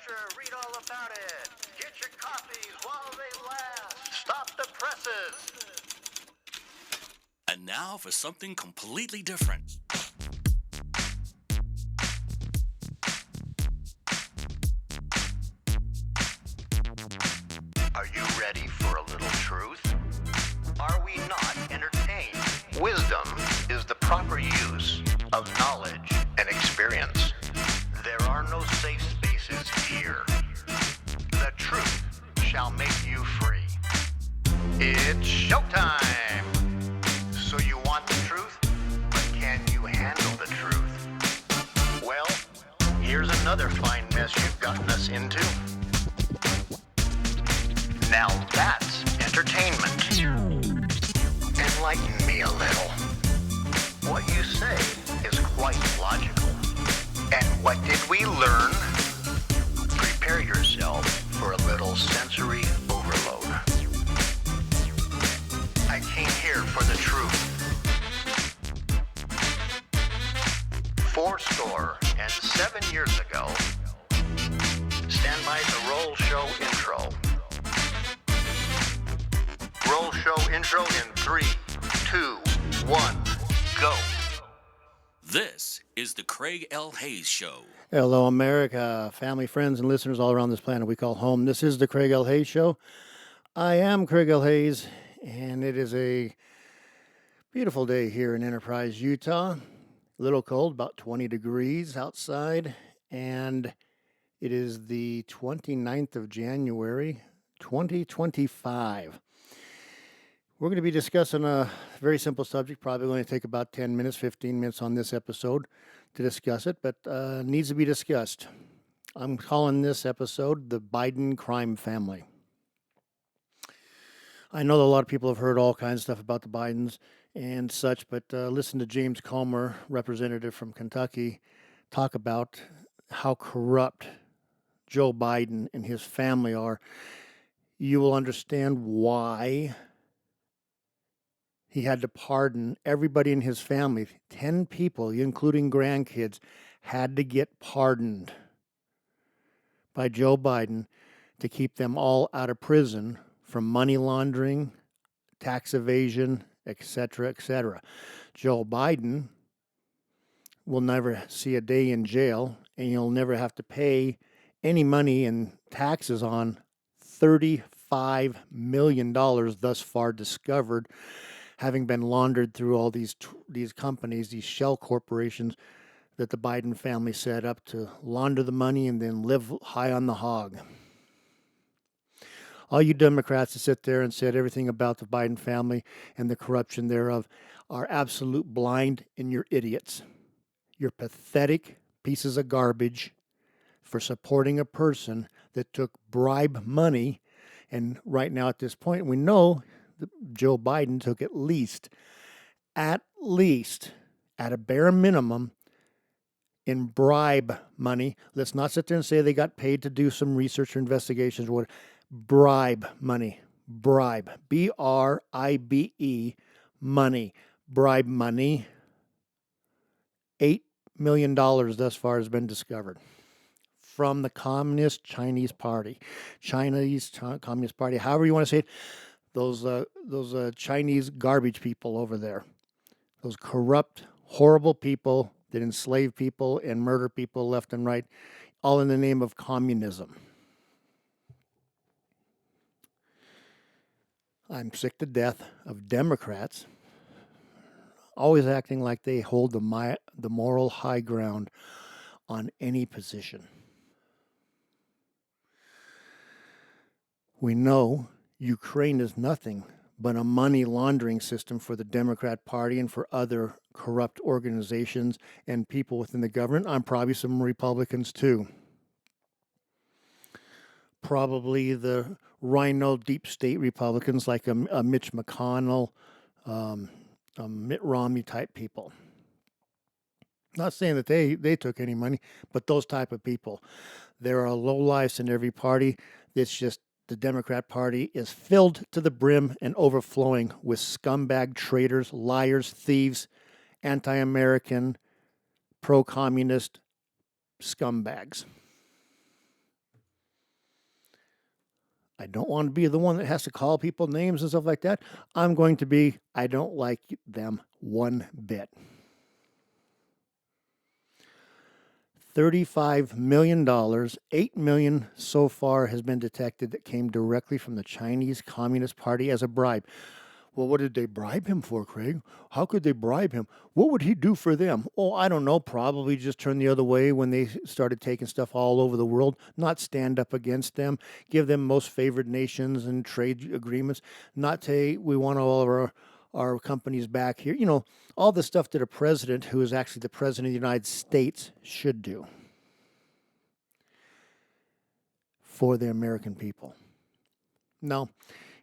pressure, read all about it. Get your copies while they last. Stop the presses. And now for something completely different. Are you ready for a little truth? Are we not entertained? Wisdom is the proper use of knowledge and experience. There are no safe spaces here. The truth shall make you free. It's showtime! So you want the truth, but can you handle the truth? Well, here's another fine mess you've gotten us into. Now that's entertainment. Enlighten me a little. What you say is quite logical. And what did we learn? Prepare yourself for a little sensory overload. I came here for the truth. 7 years ago. Stand by the roll show intro. Roll show intro in 3, 2, 1, go. This is the Craig L. Hayes Show. Hello, America, family, friends, and listeners all around this planet we call home. This is the Craig L. Hayes Show. I am Craig L. Hayes, and it is a beautiful day here in Enterprise, Utah. A little cold, about 20 degrees outside, and it is the 29th of January, 2025. We're going to be discussing a very simple subject, probably going to take about 10 minutes, 15 minutes on this episode to discuss it, but needs to be discussed. I'm calling this episode the Biden crime family. I know that a lot of people have heard all kinds of stuff about the Bidens and such, but listen to James Comer, representative from Kentucky, talk about how corrupt Joe Biden and his family are. You will understand why he had to pardon everybody in his family. 10 people, including grandkids, had to get pardoned by Joe Biden to keep them all out of prison from money laundering, tax evasion, etc., etc. Joe Biden will never see a day in jail, and he'll never have to pay any money in taxes on $35 million thus far discovered, having been laundered through all these companies, these shell corporations that the Biden family set up to launder the money and then live high on the hog. All you Democrats that sit there and said everything about the Biden family and the corruption thereof are absolute blind, and you're idiots. You're pathetic pieces of garbage for supporting a person that took bribe money. And right now at this point, we know that Joe Biden took at least, at a bare minimum, in bribe money. Let's not sit there and say they got paid to do some research or investigations or whatever. Bribe money. Bribe. B-R-I-B-E. Money. Bribe money. $8 million thus far has been discovered from the Communist Chinese Party. Communist Party, however you want to say it. Those Chinese garbage people over there. Those corrupt, horrible people that enslave people and murder people left and right, all in the name of communism. I'm sick to death of Democrats always acting like they hold the moral high ground on any position. We know Ukraine is nothing but a money laundering system for the Democrat Party and for other corrupt organizations and people within the government. I'm probably some Republicans too. Probably the rhino deep state Republicans like a Mitch McConnell, Mitt Romney type people. Not saying that they took any money, but those type of people. There are lowlifes in every party. It's just the Democrat Party is filled to the brim and overflowing with scumbag traitors, liars, thieves, anti-American, pro-communist scumbags. I don't want to be the one that has to call people names and stuff like that. I'm going to be, I don't like them one bit. $35 million, $8 million so far has been detected that came directly from the Chinese Communist Party as a bribe. Well, what did they bribe him for, Craig? How could they bribe him? What would he do for them? Oh, I don't know. Probably just turn the other way when they started taking stuff all over the world, not stand up against them, give them most favored nations and trade agreements, not say we want all of our companies back here. You know, all the stuff that a president, who is actually the president of the United States, should do for the American people. No,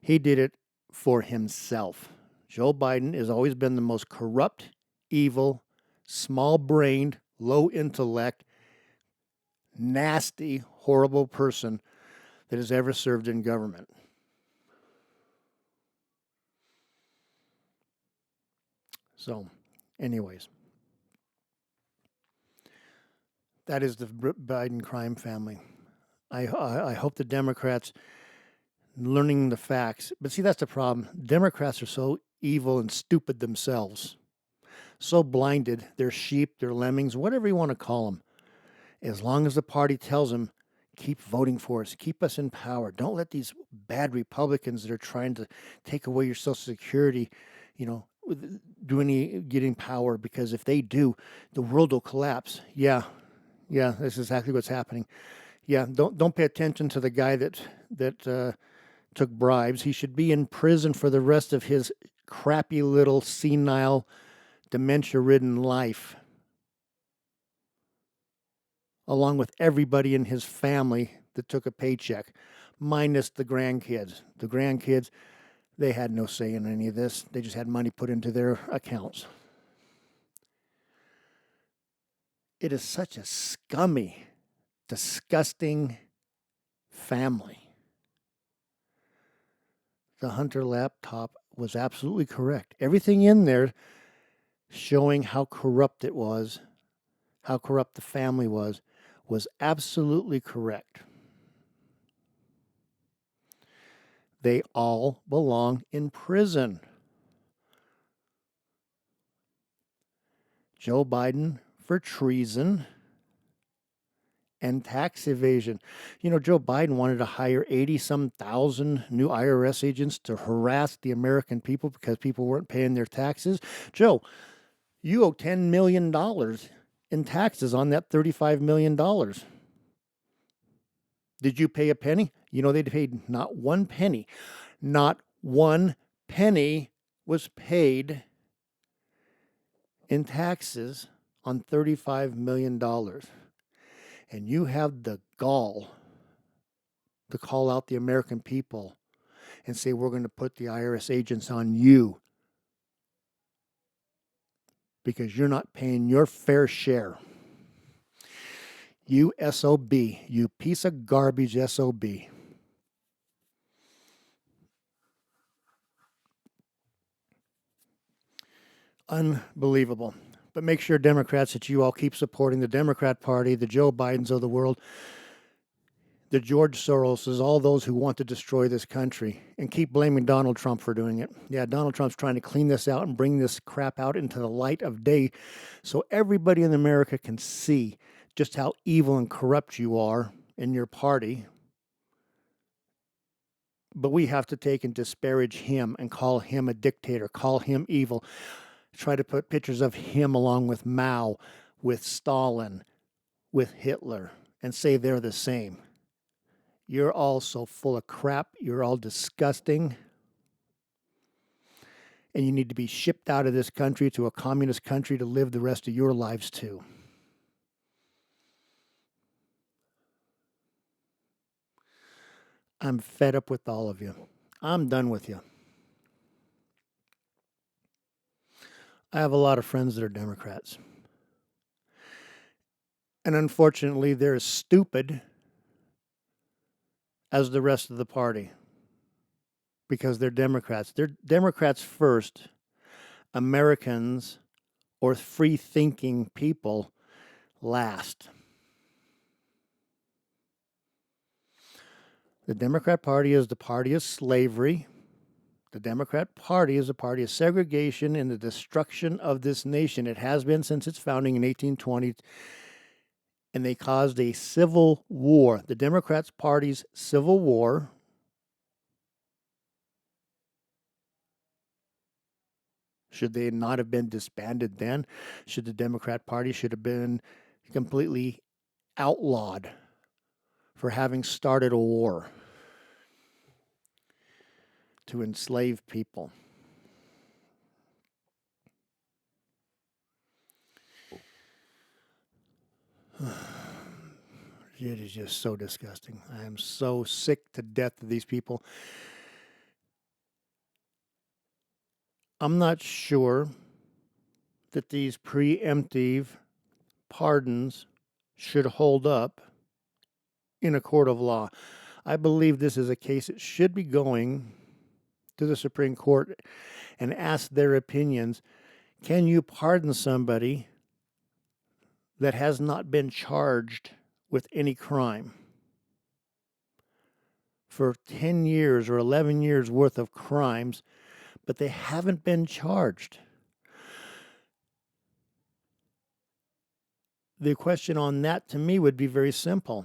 he did it for himself. Joe Biden has always been the most corrupt, evil, small-brained, low-intellect, nasty, horrible person that has ever served in government. So, anyways, that is the Biden crime family. I hope the Democrats learning the facts. But see, that's the problem. Democrats are so evil and stupid themselves, so blinded. They're sheep, they're lemmings, whatever you want to call them. As long as the party tells them, keep voting for us, keep us in power. Don't let these bad Republicans that are trying to take away your Social Security, getting power, because if they do, the world will collapse. Yeah, that's exactly what's happening. Yeah, don't pay attention to the guy that took bribes. He should be in prison for the rest of his crappy little senile, dementia-ridden life, along with everybody in his family that took a paycheck, minus the grandkids. The grandkids, they had no say in any of this. They just had money put into their accounts. It is such a scummy, disgusting family. The Hunter laptop was absolutely correct. Everything in there showing how corrupt it was, how corrupt the family was absolutely correct. They all belong in prison. Joe Biden for treason and tax evasion. You know, Joe Biden wanted to hire 80-some thousand new IRS agents to harass the American people because people weren't paying their taxes. Joe, you owe $10 million in taxes on that $35 million. Did you pay a penny? You know, they paid not one penny. Not one penny was paid in taxes on $35 million. And you have the gall to call out the American people and say, we're going to put the IRS agents on you because you're not paying your fair share. You SOB, you piece of garbage SOB. Unbelievable. But make sure, Democrats, that you all keep supporting the Democrat Party, the Joe Bidens of the world, the George Soroses, all those who want to destroy this country, and keep blaming Donald Trump for doing it. Yeah, Donald Trump's trying to clean this out and bring this crap out into the light of day so everybody in America can see just how evil and corrupt you are in your party. But we have to take and disparage him and call him a dictator, call him evil, try to put pictures of him along with Mao, with Stalin, with Hitler, and say they're the same. You're all so full of crap. You're all disgusting. And you need to be shipped out of this country to a communist country to live the rest of your lives too. I'm fed up with all of you. I'm done with you. I have a lot of friends that are Democrats. And unfortunately, they're as stupid as the rest of the party because they're Democrats. They're Democrats first, Americans or free-thinking people last. The Democrat Party is the party of slavery. The Democrat Party is a party of segregation and the destruction of this nation. It has been since its founding in 1820, and they caused a civil war. The Democrats' Party's civil war should they not have been disbanded then? Should the Democrat Party should have been completely outlawed for having started a war to enslave people? It is just so disgusting. I am so sick to death of these people. I'm not sure that these preemptive pardons should hold up in a court of law. I believe this is a case that should be going to the Supreme Court and ask their opinions. Can you pardon somebody that has not been charged with any crime for 10 years or 11 years worth of crimes, but they haven't been charged? The question on that to me would be very simple.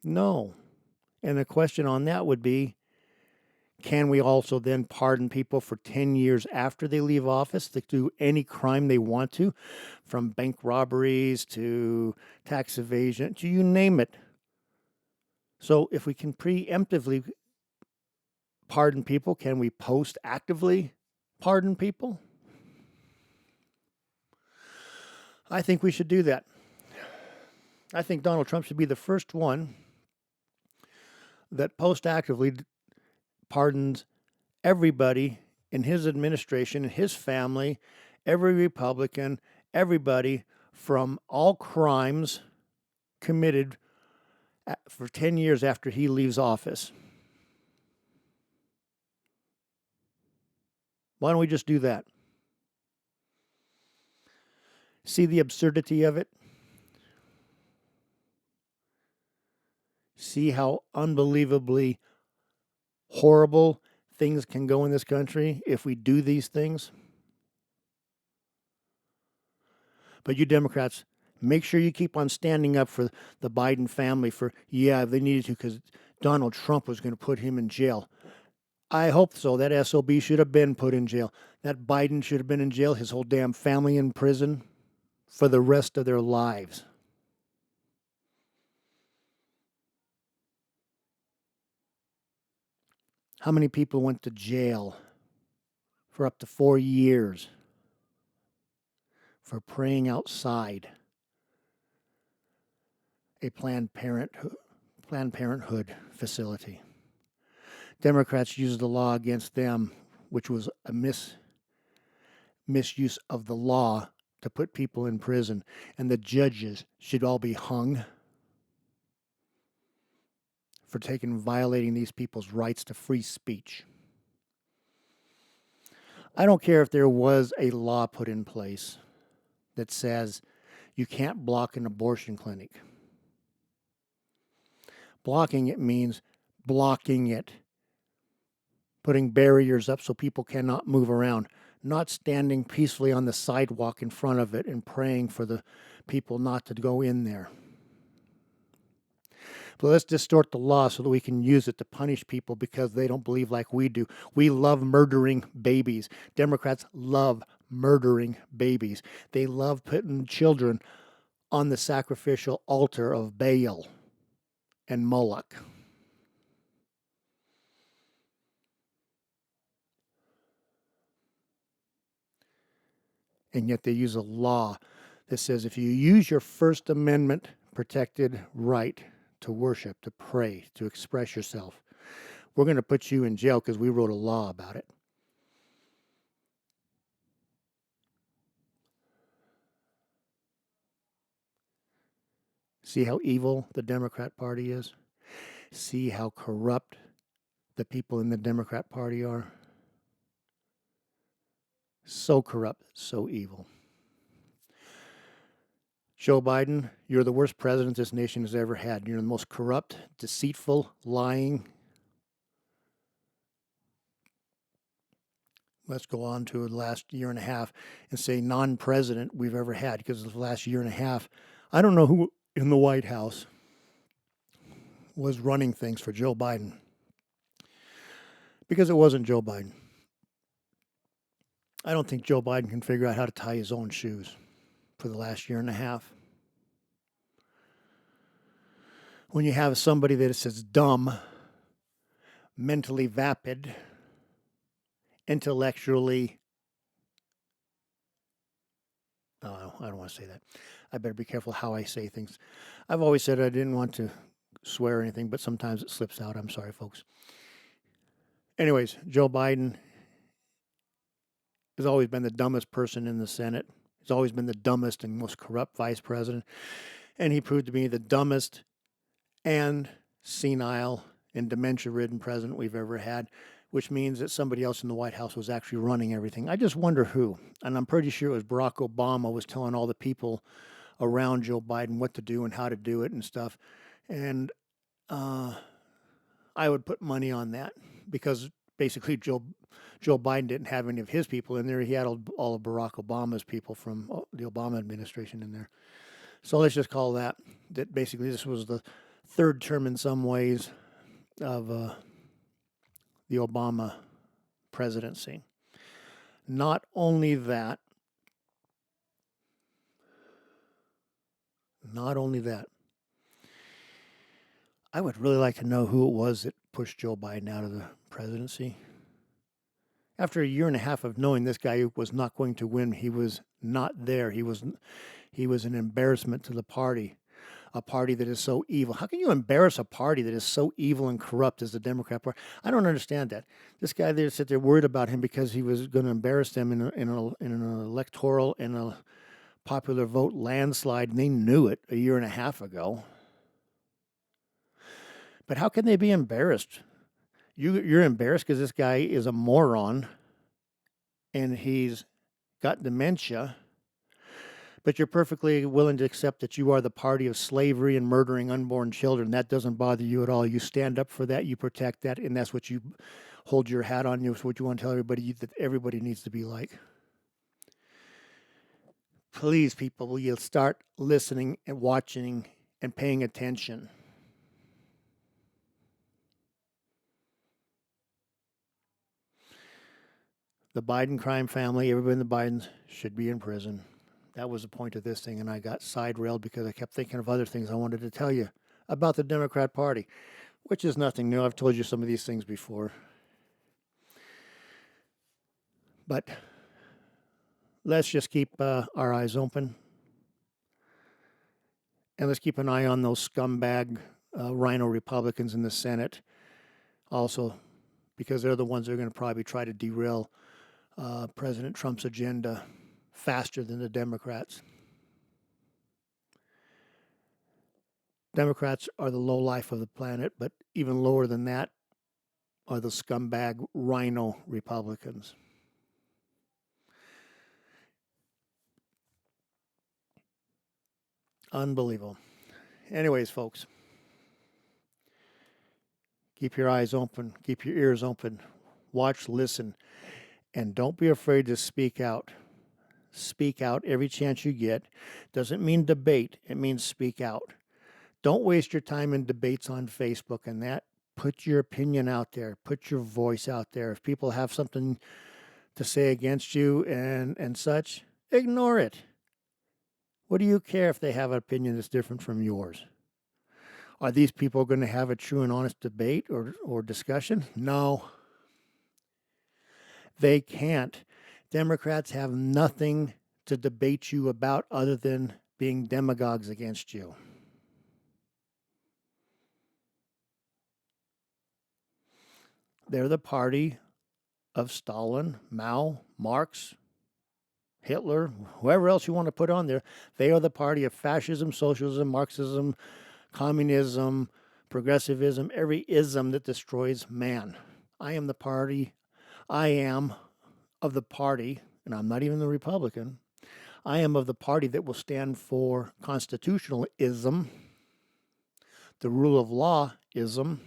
No. And the question on that would be, can we also then pardon people for 10 years after they leave office to do any crime they want to, from bank robberies to tax evasion, to you name it? So if we can preemptively pardon people, can we post-actively pardon people? I think we should do that. I think Donald Trump should be the first one that post-actively pardons everybody in his administration, his family, every Republican, everybody from all crimes committed for 10 years after he leaves office. Why don't we just do that? See the absurdity of it? See how unbelievably horrible things can go in this country if we do these things? But you Democrats, make sure you keep on standing up for the Biden family they needed to because Donald Trump was going to put him in jail. I hope so. That SOB should have been put in jail. That Biden should have been in jail, his whole damn family in prison for the rest of their lives. How many people went to jail for up to 4 years for praying outside a Planned Parenthood facility? Democrats used the law against them, which was a misuse of the law to put people in prison, and the judges should all be hung for violating these people's rights to free speech. I don't care if there was a law put in place that says you can't block an abortion clinic. Blocking it means blocking it, putting barriers up so people cannot move around, not standing peacefully on the sidewalk in front of it and praying for the people not to go in there. But let's distort the law so that we can use it to punish people because they don't believe like we do. We love murdering babies. Democrats love murdering babies. They love putting children on the sacrificial altar of Baal and Moloch. And yet they use a law that says if you use your First Amendment protected right to worship, to pray, to express yourself, we're going to put you in jail because we wrote a law about it. See how evil the Democrat Party is? See how corrupt the people in the Democrat Party are? So corrupt, so evil. Joe Biden, you're the worst president this nation has ever had. You're the most corrupt, deceitful, lying. Let's go on to the last year and a half and say non-president we've ever had, because the last year and a half, I don't know who in the White House was running things for Joe Biden, because it wasn't Joe Biden. I don't think Joe Biden can figure out how to tie his own shoes for the last year and a half. When you have somebody that is as dumb, mentally vapid, intellectually, I don't want to say that. I better be careful how I say things. I've always said I didn't want to swear or anything, but sometimes it slips out. I'm sorry, folks. Anyways, Joe Biden has always been the dumbest person in the Senate. He's always been the dumbest and most corrupt vice president. And he proved to be the dumbest and senile and dementia-ridden president we've ever had, which means that somebody else in the White House was actually running everything. I just wonder who. And I'm pretty sure it was Barack Obama was telling all the people around Joe Biden what to do and how to do it and stuff. And I would put money on that, because basically Joe Biden didn't have any of his people in there. He had all of Barack Obama's people from the Obama administration in there. So let's just call that basically this was the third term in some ways of the Obama presidency. Not only that, I would really like to know who it was that pushed Joe Biden out of the presidency. After a year and a half of knowing this guy was not going to win, he was not there. He was an embarrassment to the party, a party that is so evil. How can you embarrass a party that is so evil and corrupt as the Democrat Party? I don't understand that. This guy there sit there worried about him because he was going to embarrass them in an electoral and a popular vote landslide, and they knew it a year and a half ago. But how can they be embarrassed? You're embarrassed because this guy is a moron and he's got dementia, but you're perfectly willing to accept that you are the party of slavery and murdering unborn children. That doesn't bother you at all. You stand up for that, you protect that, and that's what you hold your hat on. It's what you want to tell everybody that everybody needs to be like. Please, people, will you start listening and watching and paying attention? The Biden crime family, everybody in the Bidens should be in prison. That was the point of this thing, and I got side-railed because I kept thinking of other things I wanted to tell you about the Democrat Party, which is nothing new. I've told you some of these things before. But let's just keep our eyes open, and let's keep an eye on those scumbag rhino Republicans in the Senate also, because they're the ones that are going to probably try to derail President Trump's agenda faster than the Democrats. Democrats are the low life of the planet, but even lower than that are the scumbag rhino Republicans. Unbelievable. Anyways, folks, keep your eyes open, keep your ears open, watch, listen, and don't be afraid to speak out. Speak out every chance you get. Doesn't mean debate, it means speak out. Don't waste your time in debates on Facebook and that. Put your opinion out there. Put your voice out there. If people have something to say against you and such, ignore it. What do you care if they have an opinion that's different from yours? Are these people going to have a true and honest debate or discussion? No. They can't. Democrats have nothing to debate you about other than being demagogues against you. They're the party of Stalin, Mao, Marx, Hitler, whoever else you want to put on there. They are the party of fascism, socialism, Marxism, communism, progressivism, every ism that destroys man. I am of the party, and I'm not even the Republican. I am of the party that will stand for constitutionalism, the rule of law-ism,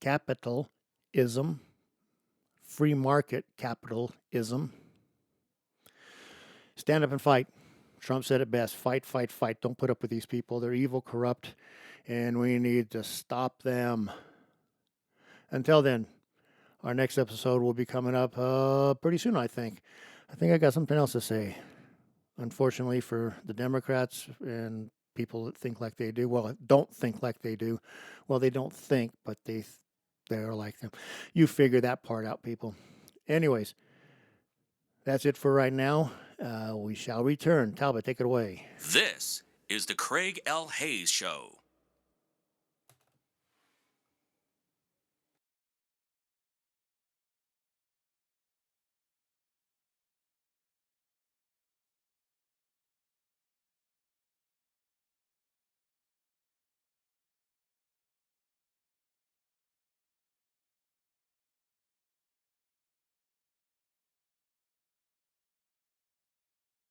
capitalism, free market capitalism. Stand up and fight. Trump said it best. Fight, fight, fight. Don't put up with these people. They're evil, corrupt, and we need to stop them. Until then, our next episode will be coming up pretty soon, I think. I think I got something else to say. Unfortunately for the Democrats and people that think like they do, well, don't think like they do. Well, they don't think, but they're like them. You figure that part out, people. Anyways, that's it for right now. We shall return. Talbot, take it away. This is the Craig L. Hayes Show.